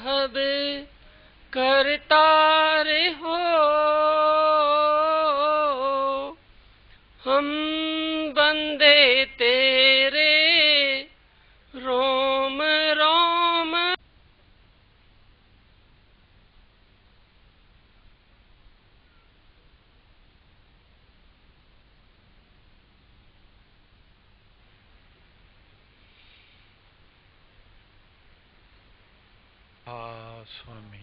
साहब करतार हो, हम बंदे तेरे रोम रोम। स्वामी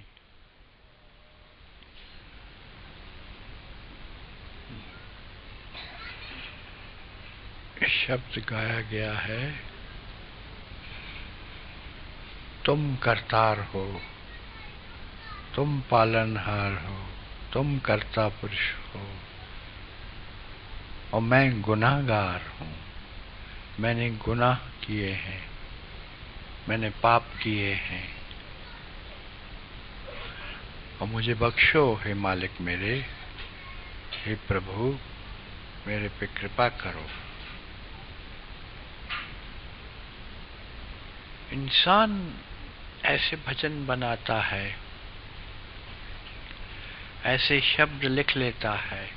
शब्द गाया गया है, तुम करतार हो, तुम पालनहार हो, तुम कर्ता पुरुष हो, और मैं गुनाहगार हूँ। मैंने गुनाह किए हैं, मैंने पाप किए हैं, और मुझे बख्शो हे मालिक मेरे, हे प्रभु मेरे पे कृपा करो। इंसान ऐसे भजन बनाता है, ऐसे शब्द लिख लेता है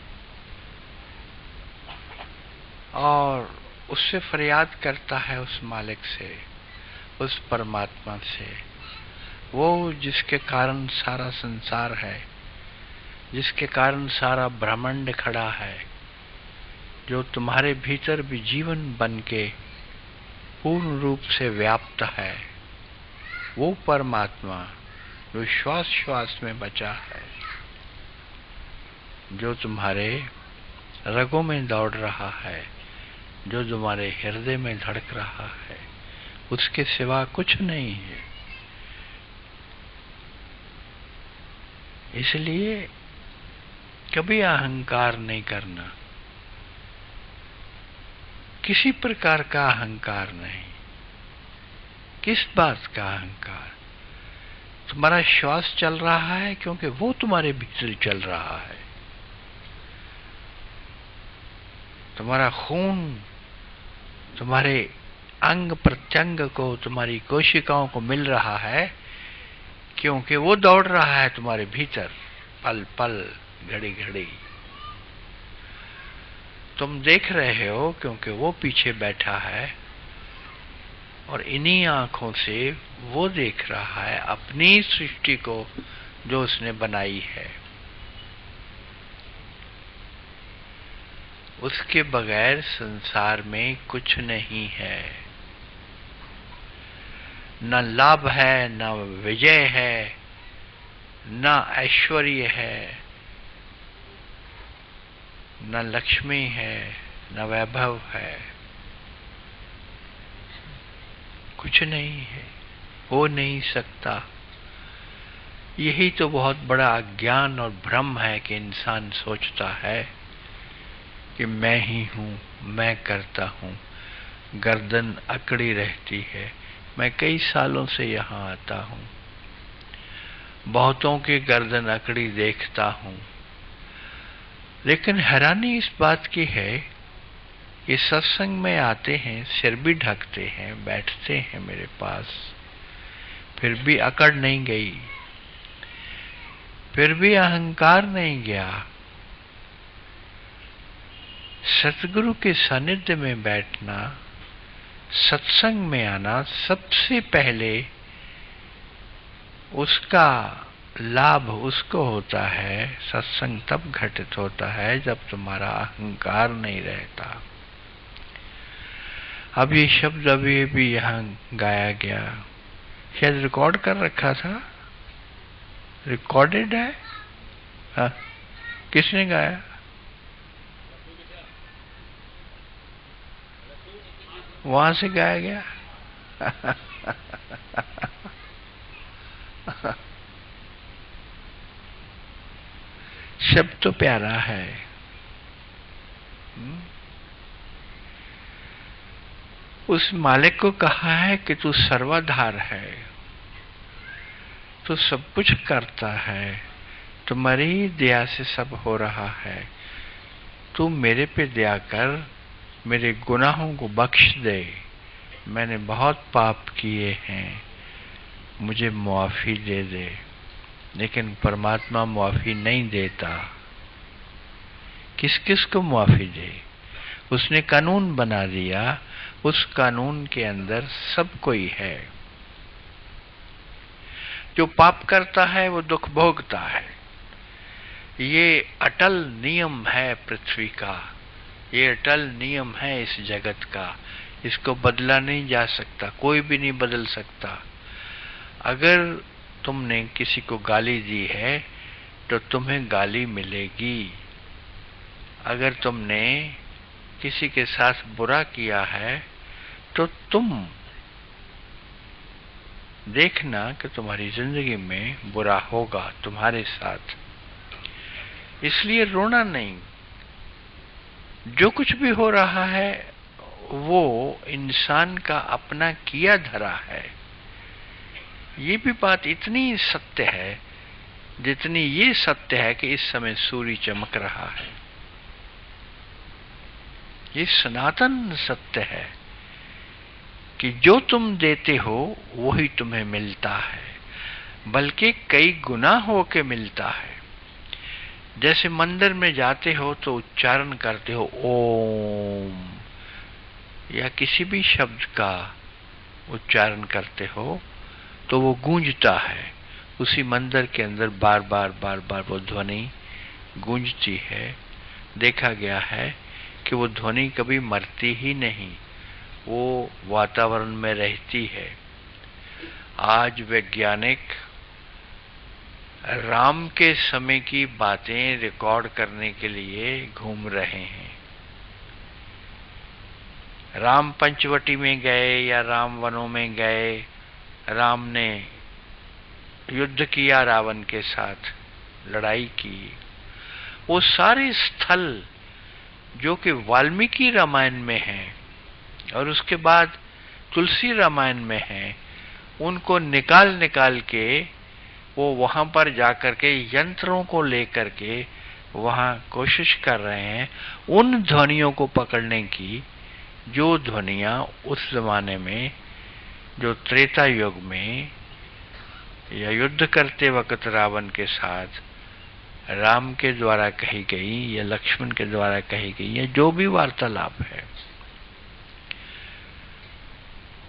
और उससे फरियाद करता है उस मालिक से, उस परमात्मा से, वो जिसके कारण सारा संसार है, जिसके कारण सारा ब्रह्मांड खड़ा है, जो तुम्हारे भीतर भी जीवन बन के पूर्ण रूप से व्याप्त है, वो परमात्मा जो श्वास श्वास में बचा है, जो तुम्हारे रगों में दौड़ रहा है, जो तुम्हारे हृदय में धड़क रहा है, उसके सिवा कुछ नहीं है। इसलिए कभी अहंकार नहीं करना, किसी प्रकार का अहंकार नहीं। किस बात का अहंकार? तुम्हारा श्वास चल रहा है क्योंकि वो तुम्हारे भीतर चल रहा है। तुम्हारा खून तुम्हारे अंग प्रत्यंग को, तुम्हारी कोशिकाओं को मिल रहा है क्योंकि वो दौड़ रहा है तुम्हारे भीतर, पल पल घड़ी घड़ी। तुम देख रहे हो क्योंकि वो पीछे बैठा है, और इन्हीं आंखों से वो देख रहा है अपनी सृष्टि को जो उसने बनाई है। उसके बगैर संसार में कुछ नहीं है, न लाभ है, न विजय है, न ऐश्वर्य है, न लक्ष्मी है, न वैभव है, कुछ नहीं है, हो नहीं सकता। यही तो बहुत बड़ा अज्ञान और भ्रम है कि इंसान सोचता है कि मैं ही हूँ, मैं करता हूँ। गर्दन अकड़ी रहती है। मैं कई सालों से यहाँ आता हूँ, बहुतों की गर्दन अकड़ी देखता हूँ, लेकिन हैरानी इस बात की है कि सत्संग में आते हैं, सिर भी ढकते हैं, बैठते हैं मेरे पास, फिर भी अकड़ नहीं गई, फिर भी अहंकार नहीं गया। सतगुरु के सानिध्य में बैठना, सत्संग में आना, सबसे पहले उसका लाभ उसको होता है। सत्संग तब घटित होता है जब तुम्हारा अहंकार नहीं रहता। अब ये शब्द अभी भी यहाँ गाया गया, शायद रिकॉर्ड कर रखा था, रिकॉर्डेड है। हाँ, किसने गाया? वहां से गाया गया। शब्द तो प्यारा है। उस मालिक को कहा है कि तू सर्वाधार है, तू सब कुछ करता है, तुम्हारी दया से सब हो रहा है। तू मेरे पे दया कर, मेरे गुनाहों को बख्श दे। मैंने बहुत पाप किए हैं, मुझे मुआफ़ी दे दे, लेकिन परमात्मा मुआफ़ी नहीं देता। किस किस को मुआफ़ी दे? उसने कानून बना दिया, उस कानून के अंदर सब कोई है। जो पाप करता है वो दुख भोगता है। ये अटल नियम है पृथ्वी का, ये अटल नियम है इस जगत का। इसको बदला नहीं जा सकता, कोई भी नहीं बदल सकता। अगर तुमने किसी को गाली दी है तो तुम्हें गाली मिलेगी। अगर तुमने किसी के साथ बुरा किया है तो तुम देखना कि तुम्हारी जिंदगी में बुरा होगा तुम्हारे साथ। इसलिए रोना नहीं। जो कुछ भी हो रहा है वो इंसान का अपना किया धरा है। ये भी बात इतनी सत्य है जितनी ये सत्य है कि इस समय सूर्य चमक रहा है। ये सनातन सत्य है कि जो तुम देते हो वही तुम्हें मिलता है, बल्कि कई गुना होके मिलता है। जैसे मंदिर में जाते हो तो उच्चारण करते हो ओम, या किसी भी शब्द का उच्चारण करते हो तो वो गूंजता है। उसी मंदिर के अंदर बार बार वो ध्वनि गूंजती है। देखा गया है कि वो ध्वनि कभी मरती ही नहीं, वो वातावरण में रहती है। आज वैज्ञानिक राम के समय की बातें रिकॉर्ड करने के लिए घूम रहे हैं। राम पंचवटी में गए या राम वनों में गए, राम ने युद्ध किया रावण के साथ, लड़ाई की। वो सारे स्थल जो कि वाल्मीकि रामायण में हैं और उसके बाद तुलसी रामायण में हैं, उनको निकाल के वो वहां पर जाकर के यंत्रों को लेकर के वहां कोशिश कर रहे हैं उन ध्वनियों को पकड़ने की, जो ध्वनियां उस जमाने में, जो त्रेता युग में या युद्ध करते वक्त रावण के साथ राम के द्वारा कही गई या लक्ष्मण के द्वारा कही गई, या जो भी वार्तालाप है,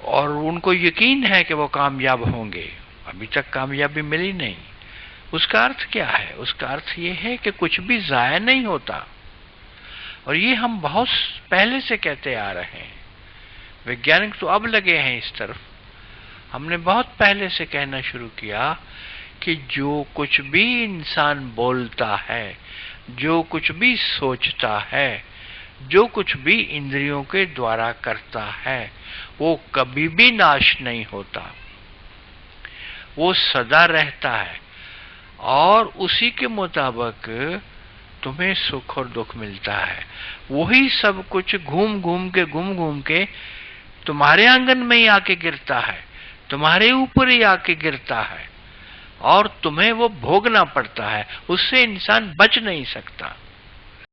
और उनको यकीन है कि वो कामयाब होंगे। अभी तक कामयाबी मिली नहीं। उसका अर्थ क्या है? उसका अर्थ ये है कि कुछ भी जाया नहीं होता। और ये हम बहुत पहले से कहते आ रहे हैं। वैज्ञानिक तो अब लगे हैं इस तरफ। हमने बहुत पहले से कहना शुरू किया कि जो कुछ भी इंसान बोलता है, जो कुछ भी सोचता है, जो कुछ भी इंद्रियों के द्वारा करता है, वो कभी भी नाश नहीं होता, वो सदा रहता है। और उसी के मुताबिक तुम्हें सुख और दुख मिलता है। वही सब कुछ घूम घूम के तुम्हारे आंगन में ही आके गिरता है, तुम्हारे ऊपर ही आके गिरता है, और तुम्हें वो भोगना पड़ता है। उससे इंसान बच नहीं सकता।